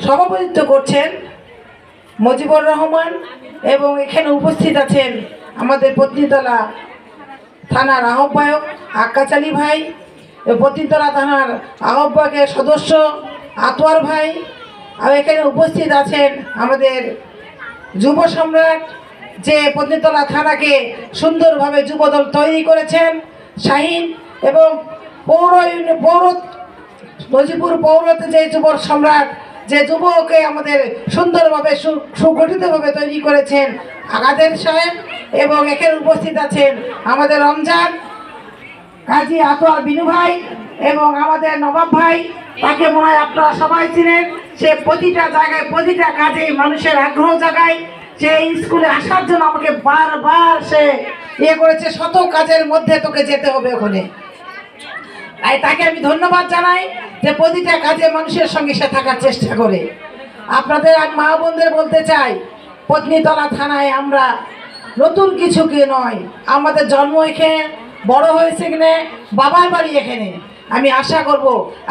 সভাপতিত্ব করছেন মজিবুর রহমান এবং এখানে উপস্থিত আছেন আমাদের পত্নীতলা থানার আহ্বায়ক আক্কাস আলী ভাই, পত্নীতলা থানার আহ্বায়কের সদস্য আতোয়ার ভাই, আর এখানে উপস্থিত আছেন আমাদের যুব সম্রাট, যে পত্নীতলা থানাকে সুন্দরভাবে যুবদল তৈরি করেছেন শাহিন, এবং মজিবুর পৌরতে যে যুব সম্রাট, যে যুবকে আমাদের সুন্দরভাবে সুগঠিতভাবে তৈরি করেছেন আকাদের সাহেব, এবং এখানে উপস্থিত আছেন আমাদের রমজান কাজী আতোয়ার বিনু ভাই এবং আমাদের নবাব ভাই। তাকে মনে হয় আপনারা সবাই চিনেন। সে প্রতিটা জায়গায় প্রতিটা কাজে মানুষের আগ্রহ জাগায়। সে স্কুলে আসার জন্য আমাকে বারবার সে করেছে, শত কাজের মধ্যে তোকে যেতে হবে ওখানে। তাই তাকে আমি ধন্যবাদ জানাই যে প্রতিটা কাজে মানুষের সঙ্গে সে থাকার চেষ্টা করে। আপনাদের আর মা বোনদের বলতে চাই, পত্নীতলা থানায় আমরা নতুন কিছু কি নয়, আমাদের জন্ম এখানে, বড় হয়েছে এখানে, বাবার বাড়ি এখানে। আমি আশা করব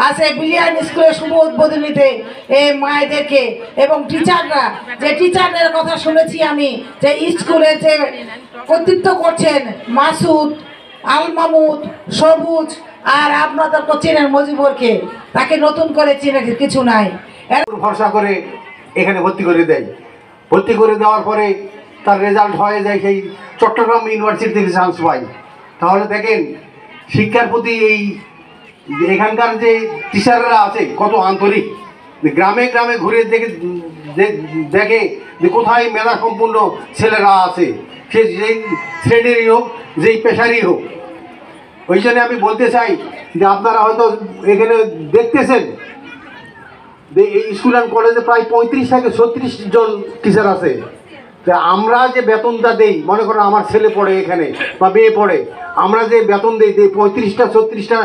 আজ এই বিলিয়ান স্কুলের শুভ উদ্বোধনীতে এই মায়েদেরকে এবং টিচাররা, যে টিচারদের কথা শুনেছি আমি, যে স্কুলে যে কর্তৃত্ব করছেন মাসুদ, আল মামুদ, সবুজ, আর আপনাদের তো চেনেন মজিবুরকে, তাকে নতুন করে চিনে কিছু নাই, ভরসা করে এখানে ভর্তি করে দেয়। ভর্তি করে দেওয়ার পরে তার রেজাল্ট হয়ে যায় সেই চট্টগ্রাম ইউনিভার্সিটি থেকে চান্স পাই। তাহলে দেখেন শিক্ষার প্রতি এই এখানকার যে টিচাররা আছে কত আন্তরিক। গ্রামে গ্রামে ঘুরে দেখে যে কোথায় মেধা সম্পূর্ণ ছেলেরা আছে, সে যেই শ্রেণীরই হোক, যেই পেশারই হোক। ওই জন্য আমি বলতে চাই যে আপনারা হয়তো এখানে দেখতেছেন যে এই স্কুল অ্যান্ড কলেজে প্রায় 35 থেকে 36 জন টিচার আছে। আমরা যে বেতনটা দেই, মনে করেন আমার ছেলে পড়ে এখানে বা মেয়ে পড়ে, আমরা যে বেতন দিই 35টা 36টা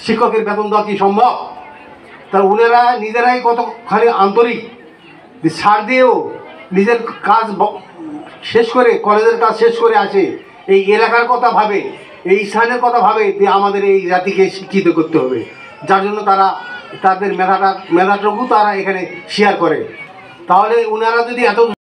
শিক্ষকের বেতন দেওয়া কি সম্ভব? তা ওনারা নিজেরাই কতখানি আন্তরিক, ছাড় দিয়েও নিজের কাজ শেষ করে, কলেজের কাজ শেষ করে আসে, এই এলাকার কথা ভাবে, এই স্থানের কথা ভাবে যে আমাদের এই জাতিকে শিক্ষিত করতে হবে। যার জন্য তারা তাদের মেধাটুকু তারা এখানে শেয়ার করে। তাহলে ওনারা যদি এত